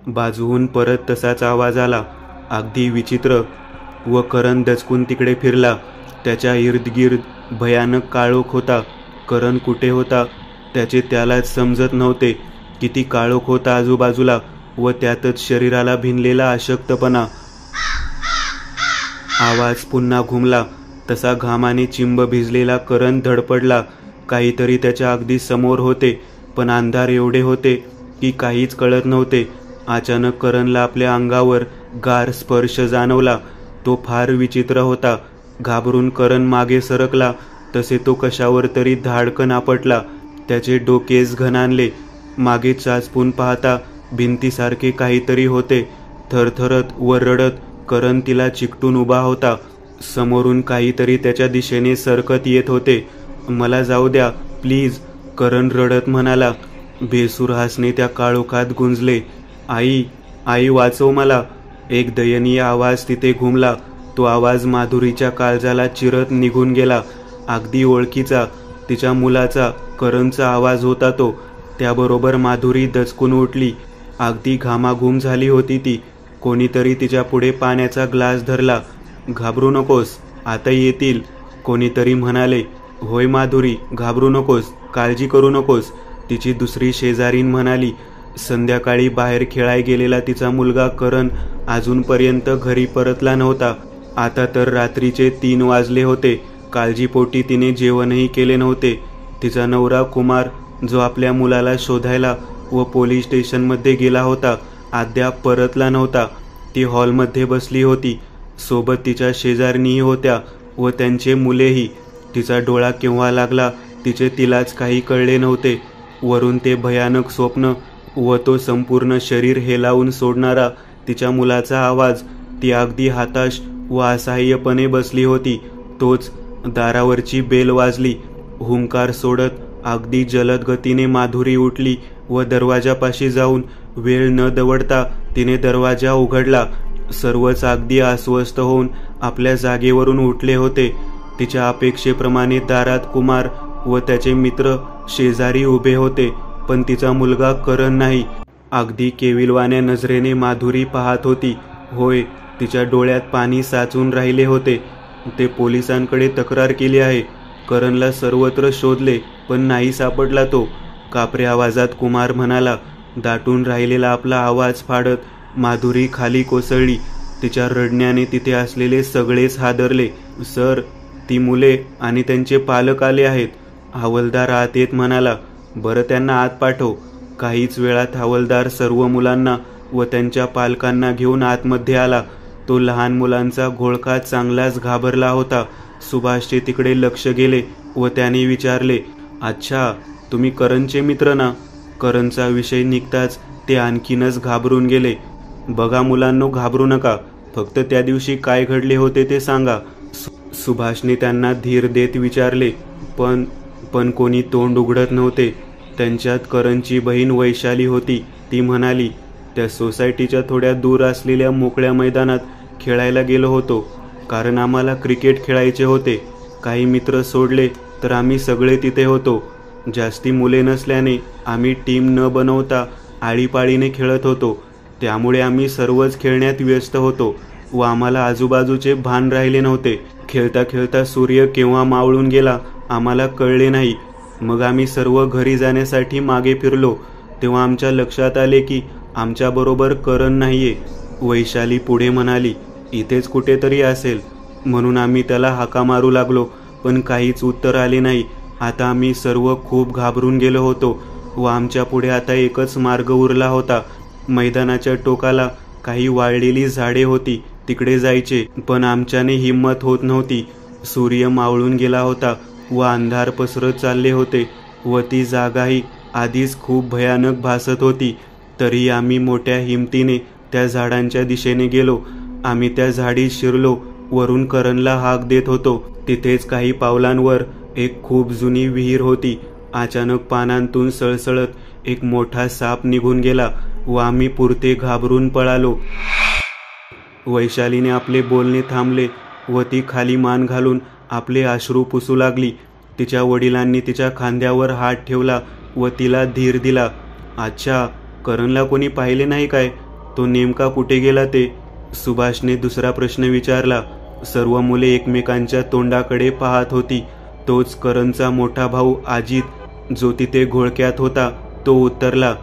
बाजूहून परत तसाच आवाज आला, अगदी विचित्र, व करण दचकून तिकडे फिरला. त्याच्या इर्दगिर्द भयानक काळोख होता. करण कुठे होता त्याचे त्यालाच समजत नव्हते. किती काळोख होता आजूबाजूला, व त्यातच शरीराला भिनलेला अशक्तपणा. आवाज पुन्हा घुमला. तसा घामाने चिंब भिजलेला करण धडपडला. काहीतरी त्याच्या अगदी समोर होते, पण अंधार एवढे होते की काहीच कळत नव्हते. अचानक करणला आपल्या अंगावर गार स्पर्श जाणवला. तो फार विचित्र होता. घाबरून करण मागे सरकला. तसे तो कशावर तरी धाडकन आपटला. त्याचे डोकेच घणानले. मागे चाचपून पाहता भिंतीसारखे काहीतरी होते. थरथरत व रडत करण तिला चिकटून उभा होता. समोरून काहीतरी त्याच्या दिशेने सरकत येत होते. मला जाऊ द्या प्लीज, करण रडत म्हणाला. बेसूर हसणे त्या काळोखात गुंजले. आई, आई वाचव मला. एक दयनीय आवाज तिथे घुमला. तो आवाज माधुरीच्या काळजाला चिरत निघून गेला. अगदी ओळखीचा, तिच्या मुलाचा, करणचा आवाज होता तो. त्याबरोबर माधुरी दचकून उठली. अगदी घामाघूम झाली होती ती. कोणीतरी तिच्या पुढे पाण्याचा ग्लास धरला. घाबरू नकोस, आता येतील, कोणीतरी म्हणाले. होय माधुरी, घाबरू नकोस, काळजी करू नकोस, तिची दुसरी शेजारीण म्हणाली. संध्याकाळी बाहेर खेळाय गेलेला तिचा मुलगा करण अजूनपर्यंत घरी परतला नव्हता. आता तर रात्रीचे 3 वाजले होते. काळजीपोटी तिने जेवणही केले नव्हते. तिचा नवरा कुमार, जो आपल्या मुलाला शोधायला व पोलीस स्टेशनमध्ये गेला होता, अद्याप परतला नव्हता. ती हॉलमध्ये बसली होती. सोबत तिच्या शेजारणीही होत्या व त्यांचे मुलेही. तिचा डोळा केव्हा लागला तिचे तिलाच काही कळले नव्हते. वरून ते भयानक स्वप्न व तो संपूर्ण शरीर हेलावून सोडणारा तिच्या मुलाचा आवाज. ती अगदी हताश व असहाय्यपणे बसली होती. तोच दारावरची बेल वाजली. हुंकार सोडत अगदी जलद गतीने माधुरी उठली व दरवाजापाशी जाऊन वेळ न दवडता तिने दरवाजा उघडला. सर्वच अगदी अस्वस्थ होऊन आपल्या जागेवरून उठले होते. तिच्या अपेक्षेप्रमाणे दारात कुमार व त्याचे मित्र शेजारी उभे होते, पण तिचा मुलगा करण नाही. अगदी केविलवाण्या नजरेने माधुरी पाहत होती. होय, तिच्या डोळ्यात पाणी साचून राहिले होते. ते पोलिसांकडे तक्रार केली आहे. करणला सर्वत्र शोधले, पण नाही सापडला तो, कापऱ्या आवाजात कुमार म्हणाला. दाटून राहिलेला आपला आवाज फाडत माधुरी खाली कोसळली. तिच्या रडण्याने तिथे असलेले सगळेच हादरले. सर, ती मुले आणि त्यांचे पालक आले आहेत. हवालदार आत येत म्हणाला. बरं, त्यांना आत पाठव. काहीच वेळात हवालदार सर्व मुलांना व त्यांच्या पालकांना घेऊन आतमध्ये आला. तो लहान मुलांचा घोळका चांगलाच घाबरला होता. सुभाषचे तिकडे लक्ष गेले व त्याने विचारले, अच्छा, तुम्ही करणचे मित्र ना? करणचा विषय निघताच ते आणखीनच घाबरून गेले. बघा मुलांनो, घाबरू नका, फक्त त्या दिवशी काय घडले होते ते सांगा. सुभाषने त्यांना धीर देत विचारले. पण कोणी तोंड उघडत नव्हते. त्यांच्यात करणची बहीण वैशाली होती. ती म्हणाली, त्या सोसायटीच्या थोड्या दूर असलेल्या मोकळ्या मैदानात खेळायला गेलो होतो, कारण आम्हाला क्रिकेट खेळायचे होते. काही मित्र सोडले तर आम्ही सगळे तिथे होतो. जास्ती मुले नसल्याने आम्ही टीम न बनवता आळीपाळीने खेळत होतो. त्यामुळे आम्ही सर्वच खेळण्यात व्यस्त होतो व आम्हाला आजूबाजूचे भान राहिले नव्हते. खेळता खेळता सूर्य केव्हा मावळून गेला आम्हाला कळले नाही. मग आम्ही सर्व घरी जाण्यासाठी मागे फिरलो, तेव्हा आमच्या लक्षात आले की आमच्याबरोबर करण नाहीये. वैशाली पुढे म्हणाली, इथेच कुठेतरी असेल. म्हणून आम्ही त्याला हाका मारू लागलो, पण काहीच उत्तर आले नाही. आता आम्ही सर्व खूप घाबरून गेलो होतो व आमच्या पुढे आता एकच मार्ग उरला होता. मैदानाच्या टोकाला काही वाळलेली झाडे होती, तिकडे जायचे, पण आमच्याने हिंमत होत नव्हती. सूर्य मावळून गेला होता व अंधार पसरत चालले होते व ती जागाही आधीच खूप भयानक भासत होती. तरी आम्ही मोठ्या हिमतीने त्या झाडांच्या दिशेने गेलो. आम्ही त्या झाडी शिरलो. वरून करणला हाक देत होतो. तिथेच काही पावलांवर एक खूप जुनी विहीर होती. अचानक पानांतून सळसळत एक मोठा साप निघून गेला व आम्ही पुरते घाबरून पळालो. वैशालीने आपले बोलणे थांबले व ती खाली मान घालून आपले अश्रू पुसू लागली. तिच्या वडिलांनी तिच्या खांद्यावर हात ठेवला व तिला धीर दिला. अच्छा, करणला कोणी पाहिले नाही काय? तो नेमका कुठे गेला ते? सुभाषने दुसरा प्रश्न विचारला. सर्व मुले एकमेकांच्या तोंडाकडे पाहत होती. तोच करणचा मोठा भाऊ अजित, जो तिथे घोळक्यात होता, तो उत्तरला,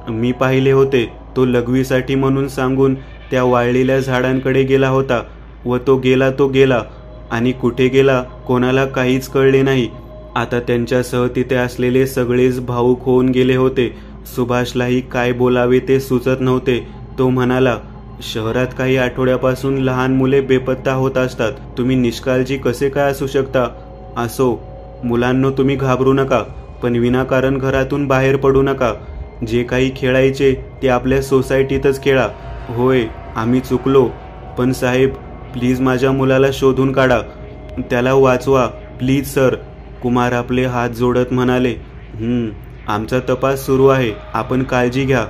मी पाहिले होते. तो लघवीसाठी म्हणून सांगून त्या वाळलेल्या झाडांकडे गेला होता व तो गेला आणि कुठे गेला कोणाला काहीच कळले नाही. आता त्यांच्यासह तिथे असलेले सगळेच भावूक होऊन गेले होते. सुभाषलाही काय बोलावे ते सुचत नव्हते. तो म्हणाला, शहरात काही आठवड्यापासून लहान मुले बेपत्ता होत असतात. तुम्ही निष्काळजी कसे काय असू शकता? असो मुलांनो, तुम्ही घाबरू नका, पण विनाकारण घरातून बाहेर पडू नका. जे काही खेळायचे ते आपल्या सोसायटीतच खेळा. होय, आम्ही चुकलो, पण साहेब प्लीज माझ्या मुलाला शोधून काढा, त्याला वाचवा प्लीज सर. कुमार आपले हात जोडत म्हणाले, आमचा तपास सुरू आहे, आपण काळजी घ्या.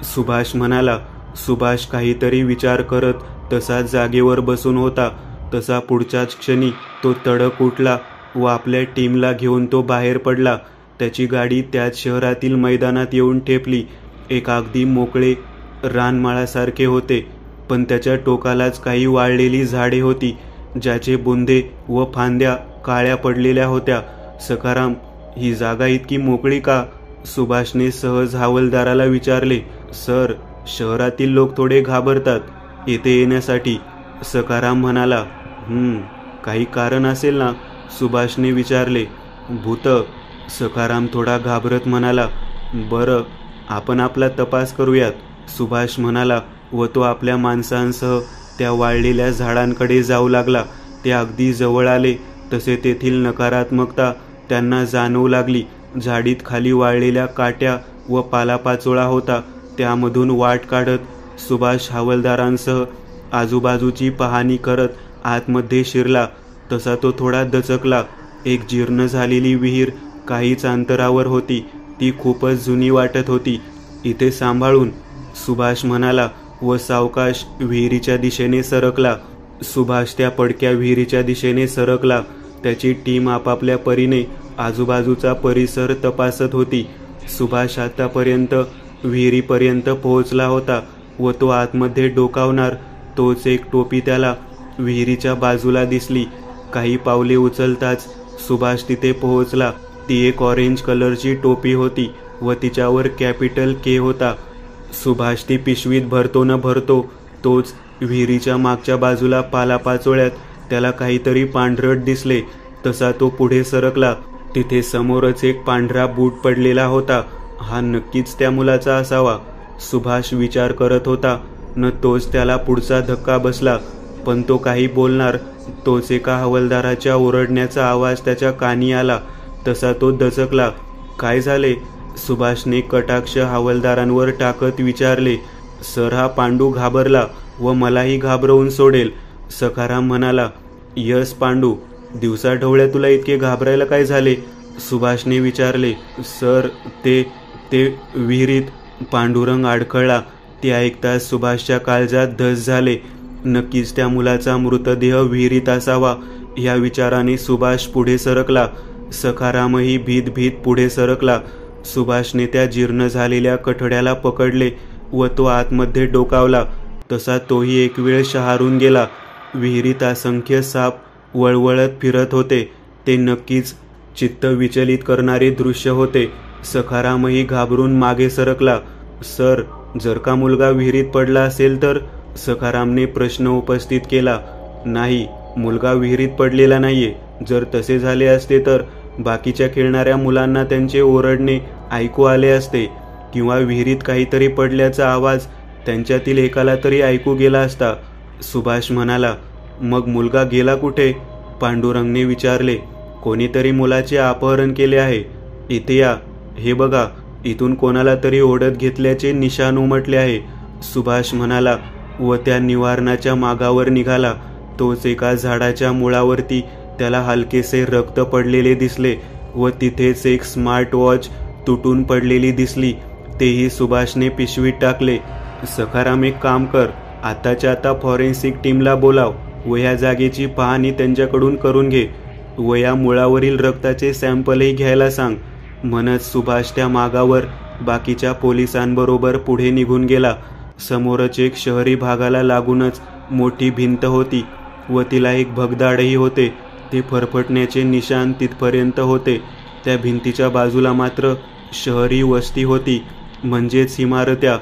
सुभाष म्हणाला. सुभाष काहीतरी विचार करत तसाच जागेवर बसून होता. तसा पुढच्याच क्षणी तो तडक उठला व आपल्या टीमला घेऊन तो बाहेर पडला. त्याची गाडी त्याच शहरातील मैदानात येऊन ठेपली. एक अगदी मोकळे रानमाळासारखे होते, पण त्याच्या टोकालाच काही वाळलेली झाडे होती, ज्याचे बुंदे व फांद्या काळ्या पडलेल्या होत्या. सखाराम, ही जागा इतकी मोकळी का? सुभाषने सहज हवालदाराला विचारले. सर, शहरातील लोक थोडे घाबरतात येथे येण्यासाठी. सखाराम म्हणाला. काही कारण असेल ना? सुभाषने विचारले. भूत. सखाराम थोडा घाबरत म्हणाला. बरं, आपण आपला तपास करूयात, सुभाष म्हणाला व तो आपल्या माणसांसह त्या वाळलेल्या झाडांकडे जाऊ लागला. ते अगदी जवळ आले तसे तेथील नकारात्मकता त्यांना जाणवू लागली. झाडीत खाली वाळलेल्या काट्या व पालापाचोळा होता. त्यामधून वाट काढत सुभाष हवालदारांसह आजूबाजूची पाहणी करत आतमध्ये शिरला. तसा तो थोडा दचकला. एक जीर्ण झालेली विहीर काहीच अंतरावर होती. ती खूपच जुनी वाटत होती. इथे सांभाळून, सुभाष म्हणाला व सावकाश विहिरीच्या दिशेने सरकला. सुभाष त्या पडक्या विहिरीच्या दिशेने सरकला. त्याची टीम आपापल्या परीने आजूबाजूचा परिसर तपासत होती. सुभाष आतापर्यंत विहिरीपर्यंत पोहोचला होता व तो आतमध्ये डोकावणार तोच एक टोपी त्याला विहिरीच्या बाजूला दिसली. काही पावले उचलताच सुभाष तिथे पोहोचला. ती एक ऑरेंज कलरची टोपी होती व तिच्यावर कॅपिटल के होता. सुभाष ती पिशवीत भरतो न भरतो तोच विहिरीच्या मागच्या बाजूला पालापाचोळ्यात त्याला काहीतरी पांढरट दिसले. तसा तो पुढे सरकला. तिथे समोरच एक पांढरा बूट पडलेला होता. हा नक्कीच त्या मुलाचा असावा, सुभाष विचार करत होता. न तोच त्याला पुढचा धक्का बसला, पण तो काही बोलणार तोच एका हवालदाराच्या ओरडण्याचा आवाज त्याच्या कानी आला. तसा तो दचकला. काय झाले? सुभाषने कटाक्ष हवालदारांवर टाकत विचारले. सर, हा पांडू घाबरला व मलाही घाबरवून सोडेल, सखाराम म्हणाला. यस पांडू, दिवसाढवळ्या तुला इतके घाबरायला काय झाले? सुभाषने विचारले. सर, ते विहिरीत, पांडुरंग अडखळला. ते ऐकताच सुभाषच्या काळजात धस झाले. नक्कीच त्या मुलाचा मृतदेह विहिरीत असावा या विचाराने सुभाष पुढे सरकला. सखारामही भीत पुढे सरकला. सुभाषने त्या जीर्ण झालेल्या कठड्याला पकडले व तो आतमध्ये डोकावला. तसा तोही एक वेळ शहारून गेला. विहिरीत असंख्य साप वळवळत फिरत होते. ते नक्कीच चित्त विचलित करणारे दृश्य होते. सखारामही घाबरून मागे सरकला. सर, जर का मुलगा विहिरीत पडला असेल तर? सखारामने प्रश्न उपस्थित केला. नाही, मुलगा विहिरीत पडलेला नाहीये. जर तसे झाले असते तर बाकीच्या खेळणाऱ्या मुलांना त्यांचे ओरडणे ऐकू आले असते किंवा विहिरीत काहीतरी पडल्याचा आवाज त्यांच्यातील एकाला तरी ऐकू गेला असता, सुभाष म्हणाला. मग मुलगा गेला कुठे? पांडुरंगने विचारले. कोणीतरी मुलाचे अपहरण केले आहे. इथे या, हे बघा, इथून कोणाला तरी ओढत घेतल्याचे निशाण उमटले आहे, सुभाष म्हणाला व त्या निवारणाच्या मागावर निघाला. तोच एका झाडाच्या मुळावरती त्याला हलकेसे रक्त पडलेले दिसले व तिथेच एक स्मार्ट वॉच तुटून पडलेली दिसली. तेही सुभाषने पिशवीत टाकले. सखाराम, एक काम कर, आताच्या आता फॉरेन्सिक टीमला बोलाव व या जागेची पाहणी त्यांच्याकडून करून घे व या मुळावरील रक्ताचे सॅम्पलही घ्यायला सांग, म्हणत सुभाष त्या मागावर बाकीच्या पोलिसांबरोबर पुढे निघून गेला. समोरच एक शहरी भागाला लागूनच मोठी भिंत होती व तिला एक भगदाडही होते. ते फरफटण्याचे निशाण तिथपर्यंत होते. त्या भिंतीच्या बाजूला मात्र शहरी वस्ती होती, म्हणजेच इमारत्या,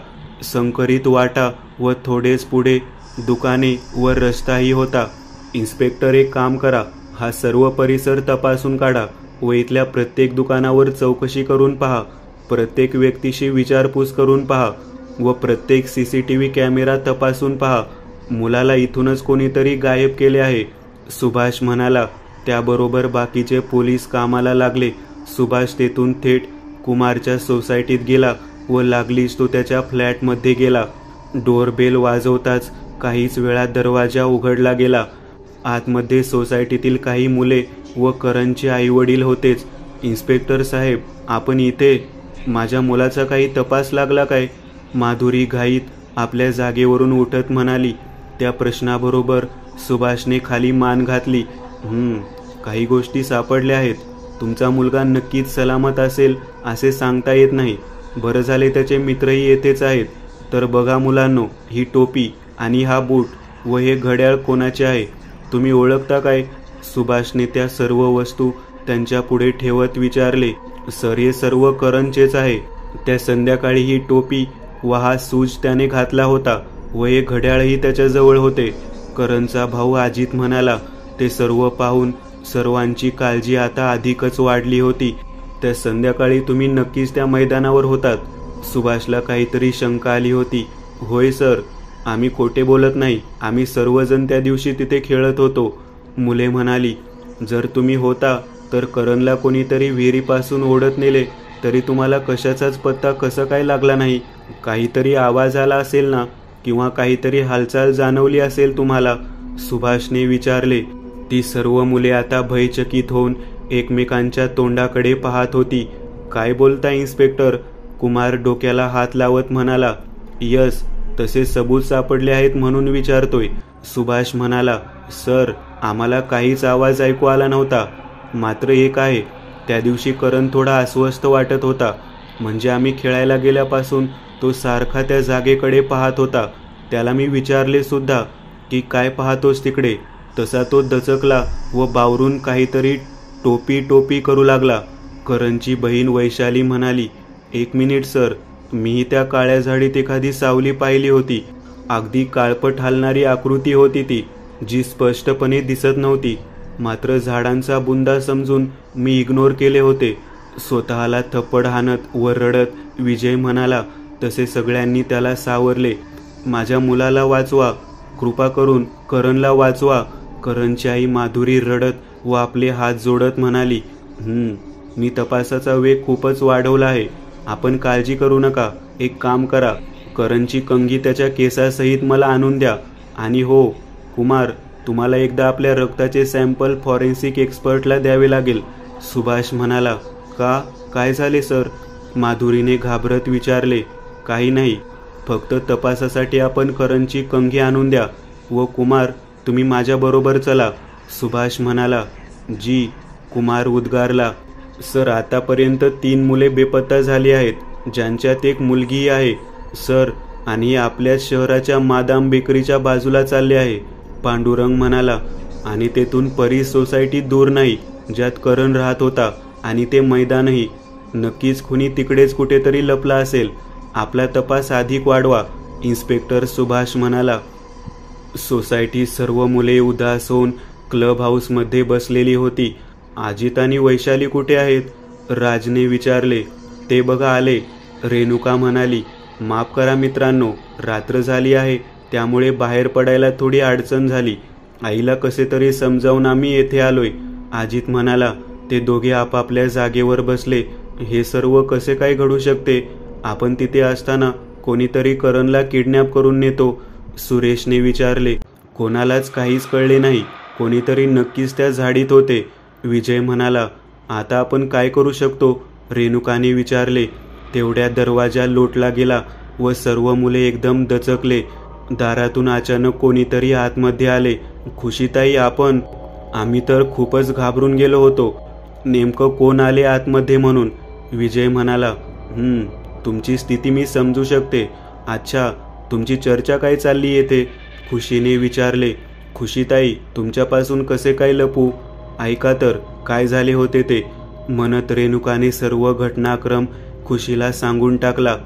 संकरित वाटा व थोडेच पुढे दुकाने व रस्ताही होता. इन्स्पेक्टर, एक काम करा, हा सर्व परिसर तपासून काढा व इथल्या प्रत्येक दुकानावर चौकशी करून पहा, प्रत्येक व्यक्तीशी विचारपूस करून पहा व प्रत्येक CCTV कॅमेरा तपासून पहा. मुलाला इथूनच कोणीतरी गायब केले आहे, सुभाष म्हणाला. त्याबरोबर बाकीचे पोलीस कामाला लागले. सुभाष तेथून थेट कुमारच्या सोसायटीत गेला व लागलीच तो त्याच्या फ्लॅटमध्ये गेला. डोरबेल वाजवताच काहीच वेळात दरवाजा उघडला गेला. आतमध्ये सोसायटीतील काही मुले व करणचे आईवडील होतेच. इन्स्पेक्टर साहेब, आपण इथे? माझ्या मुलाचा काही तपास लागला काय? माधुरी घाईत आपल्या जागेवरून उठत म्हणाली. त्या प्रश्नाबरोबर सुभाषने खाली मान घातली. काही गोष्टी सापडल्या आहेत. तुमचा मुलगा नक्कीच सलामत असेल असे सांगता येत नाही. बरं झाले त्याचे मित्रही येथेच आहेत. तर बघा मुलांनो, ही टोपी आणि हा बूट व हे घड्याळ कोणाचे आहे? तुम्ही ओळखता काय? सुभाषने त्या सर्व वस्तू त्यांच्या पुढे ठेवत विचारले. सर, हे सर्व करणचेच आहे. त्या संध्याकाळी ही टोपी व हा सूज त्याने घातला होता व हे घड्याळही त्याच्याजवळ होते, करणचा भाऊ अजित म्हणाला. ते सर्व पाहून सर्वांची काळजी आता अधिकच वाढली होती. त्या संध्याकाळी तुम्ही नक्कीच त्या मैदानावर होतात? सुभाषला काहीतरी शंका आली होती. होय सर, आम्ही खोटे बोलत नाही. आम्ही सर्वजण त्या दिवशी तिथे खेळत होतो, मुले म्हणाली. जर तुम्ही होता तर करणला कोणीतरी विहिरीपासून ओढत नेले तरी तुम्हाला कशाचाच पत्ता कसा काय लागला नाही? काहीतरी आवाज आला असेल ना, किंवा काहीतरी हालचाल जाणवली असेल तुम्हाला? सुभाषने विचारले. ती सर्व मुले आता भयचकित होऊन एकमेकांच्या तोंडाकडे पाहत होती. काय बोलता इन्स्पेक्टर? कुमार डोक्याला हात लावत म्हणाला. यस, तसे सबूत सापडले आहेत म्हणून विचारतोय, सुभाष म्हणाला. सर, आम्हाला काहीच आवाज ऐकू आला नव्हता. मात्र एक आहे, त्या दिवशी करण थोडा अस्वस्थ वाटत होता. म्हणजे आम्ही खेळायला गेल्यापासून तो सारखा त्या जागेकडे पाहत होता. त्याला मी विचारले सुद्धा की काय पाहतोस तिकडे? तसा तो दचकला व बावरून काहीतरी टोपी टोपी करू लागला. करणची बहीण वैशाली म्हणाली. 1 मिनिट सर, मीही त्या काळ्या झाडीत एखादी सावली पाहिली होती. अगदी काळपट हलणारी आकृती होती ती, जी स्पष्टपणे दिसत नव्हती. मात्र झाडांचा बुंदा समजून मी इग्नोर केले होते. स्वतःला थप्पड हाणत व रडत विजय म्हणाला. तसे सगळ्यांनी त्याला सावरले. माझ्या मुलाला वाचवा, कृपा करून करणला वाचवा. करणची आई माधुरी रडत व आपले हात जोडत म्हणाली. मी तपासाचा वेग खूपच वाढवला आहे. आपण काळजी करू नका. एक काम करा, करणची कंगी त्याच्या केसासहित मला आणून द्या. आणि हो कुमार, तुम्हाला एकदा आपल्या रक्ताचे सॅम्पल फॉरेन्सिक एक्सपर्टला द्यावे लागेल, सुभाष म्हणाला. का? काय झाले सर? माधुरीने घाबरत विचारले. काही नाही, फक्त तपासासाठी आपण करणची कंगी आणून द्या. व कुमार, तुम्ही माझ्याबरोबर चला, सुभाष म्हणाला. जी, कुमार उद्गारला. सर, आतापर्यंत 3 मुले बेपत्ता झाली आहेत, ज्यांच्यात एक मुलगीही आहे सर, आणि आपल्याच शहराच्या मादाम बेकरीच्या बाजूला चालले आहे, पांडुरंग म्हणाला. आणि तेथून परी सोसायटी दूर नाही, ज्यात करण राहत होता, आणि ते मैदानही. नक्कीच कुणी तिकडेच कुठेतरी लपला असेल. आपला तपास अधिक वाढवा, इन्स्पेक्टर सुभाष म्हणाला. सोसायटी सर्व मुले उदास होऊन क्लब हाऊसमध्ये बसलेली होती. अजित आणि वैशाली कुठे आहेत? राजने विचारले. ते बघा आले, रेणुका म्हणाली. माफ करा मित्रांनो, रात्र झाली आहे, त्यामुळे बाहेर पडायला थोडी अडचण झाली. आईला कसे तरी समजावून आम्ही येथे आलोय, अजित म्हणाला. ते दोघे आपापल्या जागेवर बसले. हे सर्व कसे काय घडू शकते? आपण तिथे असताना कोणीतरी करणला किडनॅप करून नेतो, सुरेशने विचारले. कोणालाच काहीच कळले नाही. कोणीतरी नक्कीच त्या झाडीत होते, विजय म्हणाला. आता आपण काय करू शकतो? रेणुकाने विचारले. तेवढ्या दरवाजा लोटला गेला व सर्व मुले एकदम दचकले. दारातून अचानक कोणीतरी आतमध्ये आले. खुशीताई, आपण? आम्ही तर खूपच घाबरून गेलो होतो. नेमकं कोण आले आतमध्ये म्हणून, विजय म्हणाला. तुमची स्थिती मी समजू शकते. अच्छा, तुमची चर्चा काय चालली येते? खुशीने विचारले. खुशीताई, तुमच्यापासून कसे काय लपू? ऐका तर, काय झाले होते ते, म्हणत रेणुकाने सर्व घटनाक्रम खुशीला सांगून टाकला.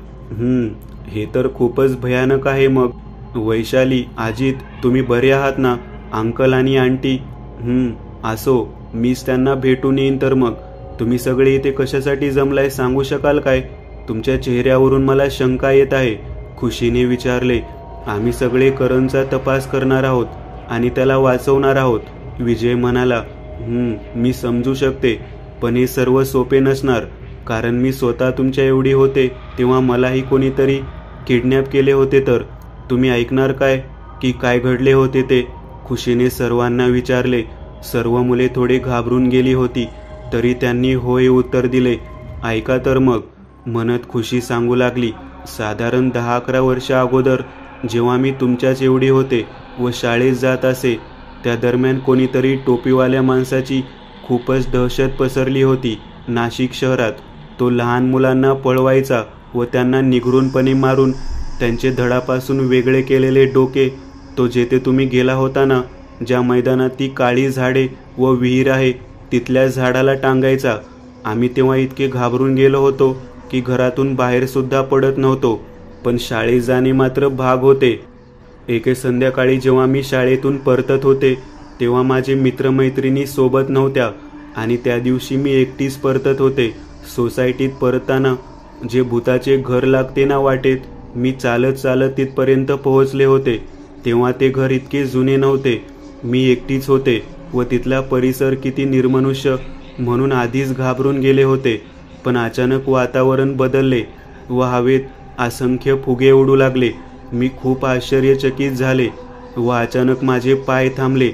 हे तर खूपच भयानक आहे. मग वैशाली, अजित, तुम्ही बरे आहात ना? अंकल आणि आंटी? असो, मीच त्यांना भेटून येईन. तर मग तुम्ही सगळे इथे कशासाठी जमलाय सांगू शकाल काय? तुमच्या चेहऱ्यावरून मला शंका येत आहे. खुशीने विचारले. आम्ही सगळे करणचा तपास करणार आहोत आणि त्याला वाचवणार आहोत, विजय म्हणाला. मी समजू शकते, पण हे सर्व सोपे नसणार, कारण मी स्वतः तुमच्या एवढी होते तेव्हा मलाही कोणीतरी किडनॅप केले होते. तर तुम्ही ऐकणार काय की काय घडले होते ते? खुशीने सर्वांना विचारले. सर्व मुले थोडे घाबरून गेली होती, तरी त्यांनी होय उत्तर दिले. ऐका तर मग, म्हणत खुशी सांगू लागली. साधारण 10-11 वर्ष अगोदर, जेव्हा मी तुमच्याच एवढी होते व शाळेत जात असे, त्या दरम्यान कोणीतरी टोपीवाल्या माणसाची खूपच दहशत पसरली होती नाशिक शहरात. तो लहान मुलांना पळवायचा व त्यांना निगरूनपणे मारून त्यांचे धडापासून वेगळे केलेले डोके, तो जेथे तुम्ही गेला होता ना, ज्या मैदानात ती काळी झाडे व विहीर आहे, तिथल्या झाडाला टांगायचा. आम्ही तेव्हा इतके घाबरून गेलो होतो की घरातून बाहेर सुद्धा पडत नव्हतो, पण शाळेत जाणे मात्र भाग होते. एके संध्याकाळी जेव्हा मी शाळेतून परतत होते, तेव्हा माझे मित्रमैत्रिणी सोबत नव्हत्या आणि त्या दिवशी मी एकटीच परतत होते. सोसायटीत परतताना जे भूताचे घर लागते ना वाटेत, मी चालत चालत तिथपर्यंत पोहोचले होते. तेव्हा ते घर इतके जुने नव्हते. मी एकटीच होते व तिथला परिसर किती निर्मनुष्य म्हणून आधीच घाबरून गेले होते. पण अचानक वातावरण बदलले व हवेत असंख्य फुगे उडू लागले. मी खूप आश्चर्यचकित झाले व अचानक माझे पाय थांबले.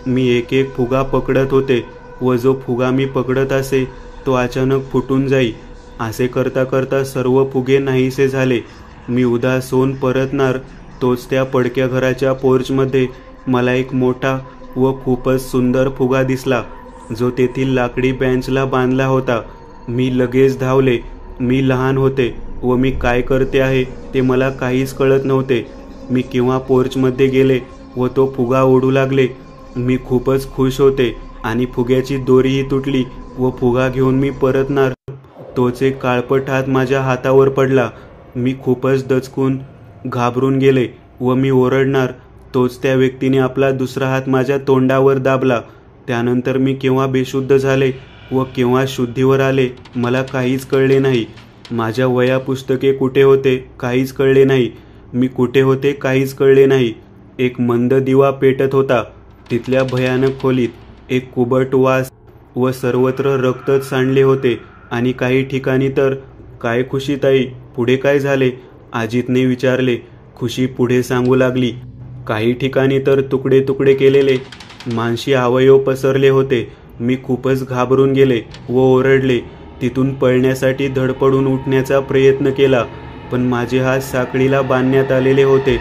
मी एक एक फुगा पकडत होते व जो फुगा मी पकडत असे तो अचानक फुटून जाई. असे करता करता सर्व फुगे नाहीसे झाले. मी उदास होऊन परतणार तोच त्या पडक्या घराच्या पोर्चमध्ये मला एक मोठा व खूपच सुंदर फुगा दिसला, जो तेथील लाकडी बेंचला बांधला होता. मी लगेच धावले. मी लहान होते व मी काय करते आहे ते मला काहीच कळत नव्हते. मी केव्हा पोर्चमध्ये गेले व तो फुगा उडू लागले. मी खूपच खुश होते आणि फुग्याची दोरीही तुटली व फुगा घेऊन मी परतणार तोच एक काळपट हात माझ्या हातावर पडला. मी खूपच दचकून घाबरून गेले व मी ओरडणार तोच त्या व्यक्तीने आपला दुसरा हात माझ्या तोंडावर दाबला. त्यानंतर मी केव्हा बेशुद्ध झाले व केव्हा शुद्धीवर आले मला काहीच कळले नाही. माझ्या वह्या पुस्तके कुठे होते काहीच कळले नाही. मी कुठे होते काहीच कळले नाही. एक मंद दिवा पेटत होता. तिथल्या भयानक खोलीत एक कुबट वास व सर्वत्र रक्तच सांडले होते आणि काही ठिकाणी तर. काय खुशीताई, पुढे काय झाले? अजितने विचारले. खुशी पुढे सांगू लागली. काही ठिकाणी तर तुकडे तुकडे केलेले मांशी अवयव पसरले होते. मी खूपच घाबरून गेले व ओरडले. तिथून पळण्यासाठी धडपडून उठण्याचा प्रयत्न केला, पण माझे हात साखळीला बांधण्यात आलेले होते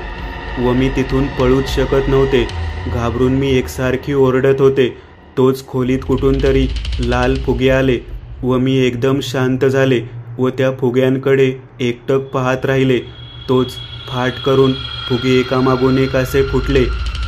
व मी तिथून पळूच शकत नव्हते. घाबरून मी एकसारखी ओरडत होते. तोच खोलीत कुठून तरी लाल फुगे आले व मी एकदम शांत झाले व त्या फुग्यांकडे एकटक पाहत राहिले. तोच फाट करून फुगे एकामागून एक असे फुटले.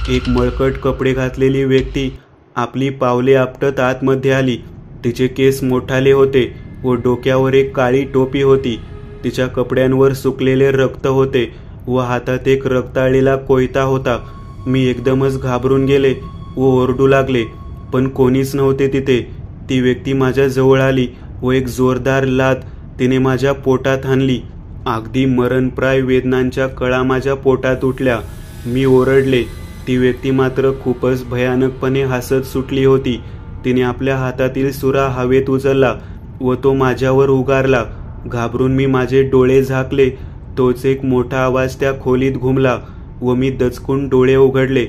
एक मळकट कपडे घातलेली व्यक्ती आपली पावले आपटत आतमध्ये आली. तिचे केस मोठाले होते व डोक्यावर एक काळी टोपी होती. तिच्या कपड्यांवर सुकलेले रक्त होते व हातात एक रक्ताळलेला कोयता होता. मी एकदमच घाबरून गेले व ओरडू लागले, पण कोणीच नव्हते तिथे. ती व्यक्ती माझ्या जवळ आली व एक जोरदार लाथ तिने माझ्या पोटात हाणली. अगदी मरणप्राय वेदनांच्या कळा माझ्या पोटात उठल्या. मी ओरडले. ती व्यक्ती मात्र खूपच भयानकपणे हसत सुटली होती. तिने आपल्या हातातील सुरा हवेत उचलला व तो माझ्यावर उगारला. घाबरून मी माझे डोळे झाकले. तोच एक मोठा आवाज त्या खोलीत घुमला व मी दचकून डोळे उघडले.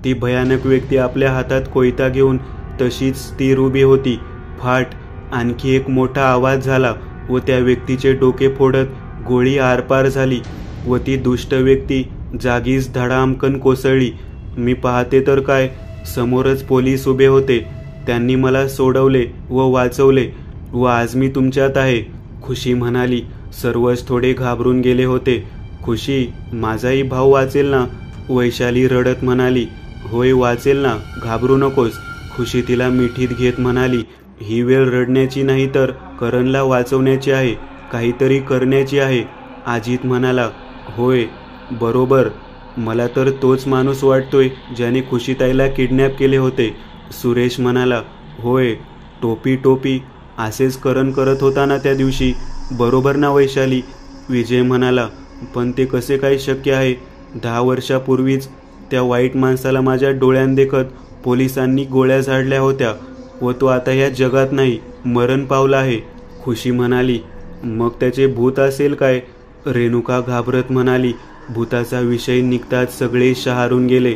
ती भयानक व्यक्ती आपल्या हातात कोयता घेऊन तशीच स्थिर उभी होती. फाट आणखी एक मोठा आवाज झाला व त्या व्यक्तीचे डोके फोडत गोळी आरपार झाली व ती दुष्ट व्यक्ती जागीच धडामकन कोसळली. मी पाहते तर काय, समोरच पोलीस उभे होते. त्यांनी मला सोडवले व वाचवले व आज मी तुमच्यात आहे, खुशी म्हणाली. सर्वच थोडे घाबरून गेले होते. खुशी, माझाही भाऊ वाचेल ना? वैशाली रडत म्हणाली. होय वाचेल ना, घाबरू नकोस. खुशी तिला मिठीत घेत म्हणाली. ही वेळ रडण्याची नाही तर करणला वाचवण्याची आहे, काहीतरी करण्याची आहे. अजित म्हणाला. होय बरोबर, मला तर तोच माणूस वाटतोय ज्याने खुशीताईला किडनॅप केले होते. सुरेश म्हणाला. होय, टोपी असेच करण करत होता ना त्या दिवशी, बरोबर ना वैशाली? विजय म्हणाला. पण ते कसे काय शक्य आहे? 10 वर्षापूर्वीच त्या वाईट माणसाला माझ्या डोळ्यांदेखत पोलिसांनी गोळ्या झाडल्या होत्या व तो आता या जगात नाही, मरण पावला आहे. खुशी म्हणाली. मग त्याचे भूत असेल काय? रेणुका घाबरत म्हणाली. भूताचा विषय निघताच सगळे शहारून गेले.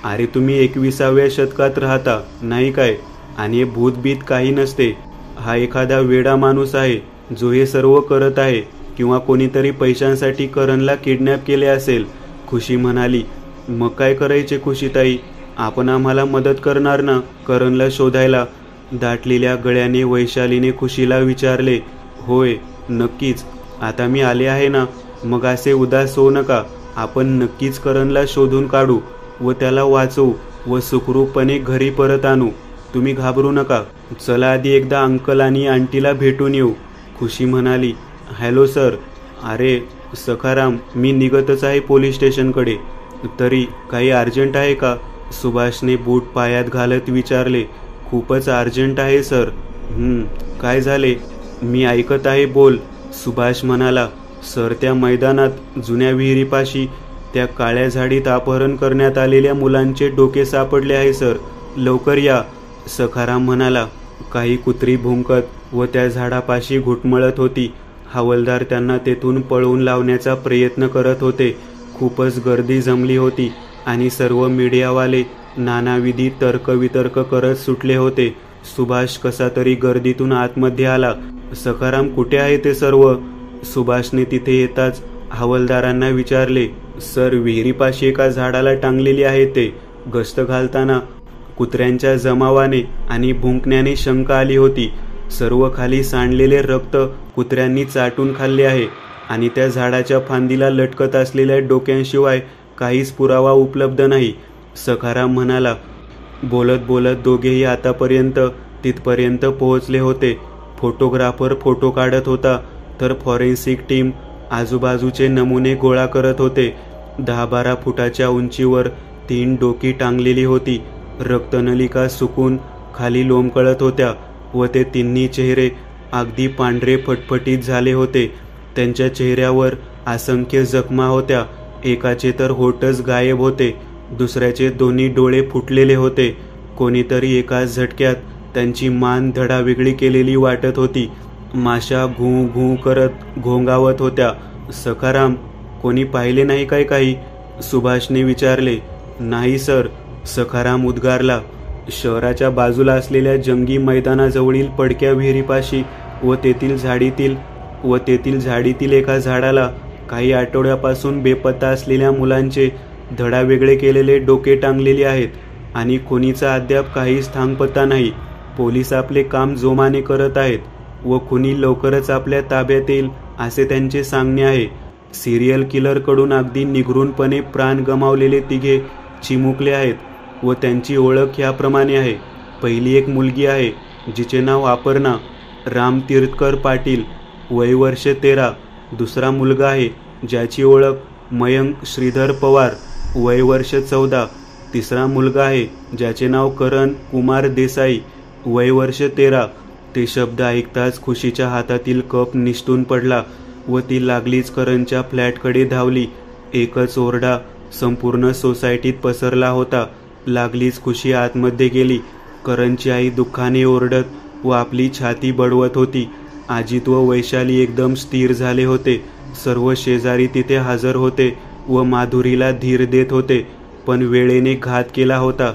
अरे तुम्ही 21व्या शतकात राहता नाही काय? आणि हे भूतबीत काही नसते. हा एखादा वेडा माणूस आहे जो हे सर्व करत आहे, किंवा कोणीतरी पैशांसाठी करणला किडनॅप केले असेल. खुशी म्हणाली. मग काय करायचे खुशीताई? आपण आम्हाला मदत करणार ना करणला शोधायला? दाटलेल्या गळ्याने वैशालीने खुशीला विचारले. होय नक्कीच, आता मी आले आहे ना, मग असे उदास होऊ नका. आपण नक्कीच करणला शोधून काढू व त्याला वाचवू व सुखरूपपणे घरी परत आणू. तुम्ही घाबरू नका. चला आधी एकदा अंकल आणि आंटीला भेटून येऊ. खुशी म्हणाली. Hello sir. अरे सखाराम, मी निघतच आहे पोलीस स्टेशनकडे. तरी काही अर्जंट आहे का? सुभाषने बूट पायात घालत विचारले. खूपच अर्जंट आहे सर. काय झाले? मी ऐकत आहे, बोल. सुभाष म्हणाला. सर, त्या मैदानात जुन्या विहिरीपाशी त्या काळ्या झाडीत अपहरण करण्यात आलेल्या मुलांचे डोके सापडले आहे सर, लवकर या. सखाराम म्हणाला. काही कुत्री भुंकत व त्या झाडापाशी घुटमळत होती. हवालदार त्यांना तेथून पळवून लावण्याचा प्रयत्न करत होते. खूपच गर्दी जमली होती आणि सर्व मीडियावाले नानाविधी तर्कवितर्क करत सुटले होते. सुभाष कसा तरी गर्दीतून आतमध्ये आला. सखाराम कुठे आहे ते सर्व? सुभाषने तिथे येताच हवालदारांना विचारले. सर, विहिरीपाशी एका झाडाला टांगलेली आहे ते. गस्त घालताना कुत्र्यांच्या जमावाने आणि भुंकण्याने शंका आली होती. सर्व खाली सांडलेले रक्त कुत्र्यांनी चाटून खाल्ले आहे आणि त्या झाडाच्या फांदीला लटकत असलेल्या डोक्यांशिवाय काहीच पुरावा उपलब्ध नाही. सखाराम म्हणाला. बोलत बोलत दोघेही आतापर्यंत तिथपर्यंत पोहोचले होते. फोटोग्राफर फोटो काढत होता तर फॉरेन्सिक टीम आजूबाजूचे नमुने गोळा करत होते. 10-12 फुटाच्या उंचीवर 3 डोकी टांगलेली होती. रक्तनलिका सुकून खाली लोंबकळत होत्या व ते तिन्ही चेहरे अगदी पांढरे फटफटीत झाले होते. त्यांच्या चेहऱ्यावर असंख्य जखमा होत्या. एकाचे तर होठच गायब होते. दुसऱ्याचे दोन्ही डोळे फुटलेले होते. कोणीतरी एका झटक्यात त्यांची मान धडावेगळी केलेली वाटत होती. माशा घू घू करत घोंगावत होत्या. सखाराम, कोणी पाहिले नाही काय काही? सुभाषने विचारले. नाही सर. सखाराम उद्गारला. शहराच्या बाजूला असलेल्या जंगी मैदानाजवळील पडक्या विहिरीपाशी व तेथील झाडीतील एका झाडाला काही आठवड्यापासून बेपत्ता असलेल्या मुलांचे धडावेगळे केलेले डोके टांगलेले आहेत आणि खुनीचा अद्याप काहीच थांगपत्ता नाही. पोलीस आपले काम जोमाने करत आहेत व खुनी लवकरच आपल्या ताब्यात येईल असे त्यांचे सांगणे आहे. सिरियल किलरकडून अगदी निगरूनपणे प्राण गमावलेले 3 चिमुकले आहेत व त्यांची ओळख ह्याप्रमाणे आहे. पहिली एक मुलगी आहे जिचे नाव अपर्णा राम तीर्थकर पाटील, वय वर्ष 13. दुसरा मुलगा आहे ज्याची ओळख मयंक श्रीधर पवार, वय वर्ष 14. तिसरा मुलगा आहे ज्याचे नाव करण कुमार देसाई, वय वर्ष 13. ते शब्द ऐकताच खुशीच्या हातातील कप निसटून पडला व ती लागलीच करणच्या फ्लॅटकडे धावली. एकच ओरडा संपूर्ण सोसायटीत पसरला होता. लागलीच खुशी आतमध्ये गेली. करणची आई दुःखाने ओरडत व आपली छाती बडवत होती. अजित व वैशाली एकदम स्थिर झाले होते. सर्व शेजारी तिथे हजर होते व माधुरीला धीर देत होते. पण वेळेने घात केला होता.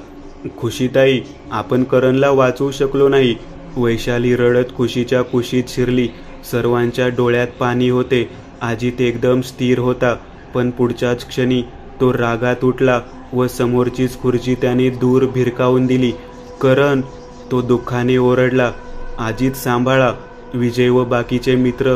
खुशीताई, आपण करणला वाचवू शकलो नाही. वैशाली रडत खुशीच्या कुशीत शिरली. सर्वांच्या डोळ्यात पाणी होते. अजित एकदम स्थिर होता, पण पुढच्याच क्षणी तो रागात उठला व समोरचीच खुर्ची त्याने दूर भिरकावून दिली. करण, तो दुःखाने ओरडला. अजित सांभाळा. विजय व बाकीचे मित्र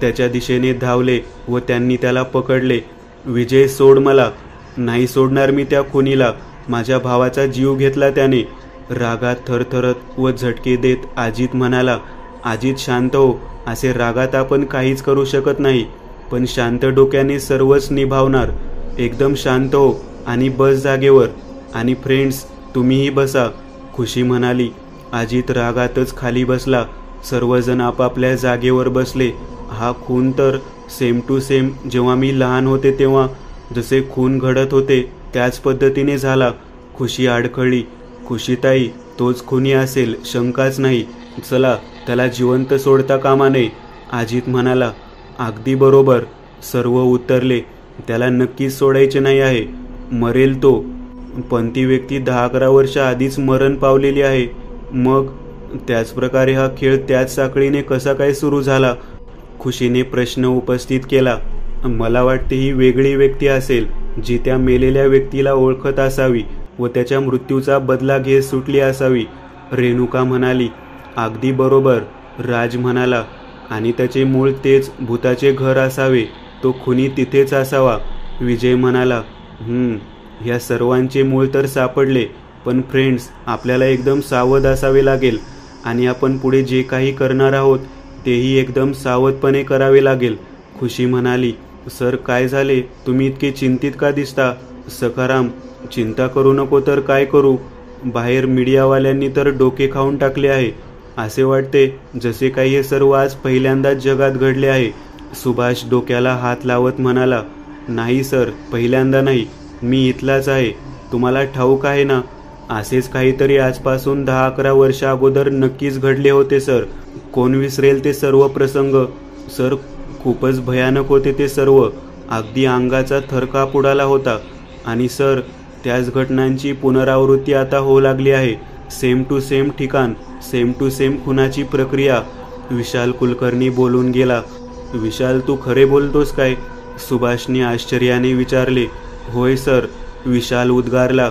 त्याच्या दिशेने धावले व त्यांनी त्याला पकडले. विजय, सोड मला. नाही सोडणार मी त्या खुनीला. माझ्या भावाचा जीव घेतला त्याने. रागात थरथरत व झटके देत अजित म्हणाला. अजित, शांत हो. असे रागात आपण काहीच करू शकत नाही, पण शांत डोक्याने सर्वच निभावणार. एकदम शांत हो आणि बस जागेवर. आणि फ्रेंड्स, तुम्हीही बसा, खुशी म्हणाली. अजित रागातच खाली बसला. सर्वजण आपापल्या जागेवर बसले. हा खून तर सेम टू सेम जेव्हा मी लहान होते तेव्हा जसे खून घडत होते त्याच पद्धतीने झाला. खुशी अडखळली. खुशीताई, तोच खुनी असेल, शंकाच नाही. चला, त्याला जिवंत सोडता कामा नये, अजित म्हणाला. अगदी बरोबर, सर्व उतरले. त्याला नक्कीच सोडायचे नाही आहे. मरेल तो. पण ती व्यक्ती 10-11 वर्ष आधीच मरण पावलेली आहे. मग त्याच प्रकारे हा खेळ त्याच साखळीने कसा काय सुरू झाला? खुशीने प्रश्न उपस्थित केला. मला वाटते ही वेगळी व्यक्ती असेल, जी त्या मेलेल्या व्यक्तीला ओळखत असावी व त्याच्या मृत्यूचा बदला घेत सुटली असावी, रेणुका म्हणाली. अगदी बरोबर, राज म्हणाला. आणि त्याचे मूळ तेच भूताचे घर असावे. तो खुनी तिथेच असावा, विजय म्हणाला. ह्या सर्वांचे मूळ तर सापडले, पण फ्रेंड्स, आपल्याला एकदम सावध असावे लागेल आणि आपण पुढे जे काही करणार आहोत तेही एकदम सावधपणे करावे लागेल, खुशी म्हणाली. सर, काय झाले? तुम्ही इतके चिंतित का दिसता? सखाराम, चिंता करू नको तर काय करू? बाहेर मीडियावाल्यांनी तर डोके खाऊन टाकले आहे. असे वाटते जसे काही हे सर्व आज पहिल्यांदाच जगात घडले आहे. सुभाष डोक्याला हात लावत म्हणाला. नाही सर, पहिल्यांदा नाही. मी इथलाच आहे. तुम्हाला ठाऊक आहे ना, असेच काहीतरी आजपासून 10-11 वर्ष अगोदर नक्कीच घडले होते सर. कोण विसरेल ते सर्व प्रसंग? सर, खूपच भयानक होते ते सर्व. अगदी अंगाचा थरकाप उडाला होता. आणि सर, त्याच घटनांची पुनरावृत्ती आता होऊ लागली आहे. सेम टू सेम ठिकाण, सेम टू सेम खुनाची प्रक्रिया, विशाल कुलकर्णी बोलून गेला. विशाल, तू खरे बोलतोस काय? सुभाषने आश्चर्याने विचारले. होय सर, विशाल उद्गारला.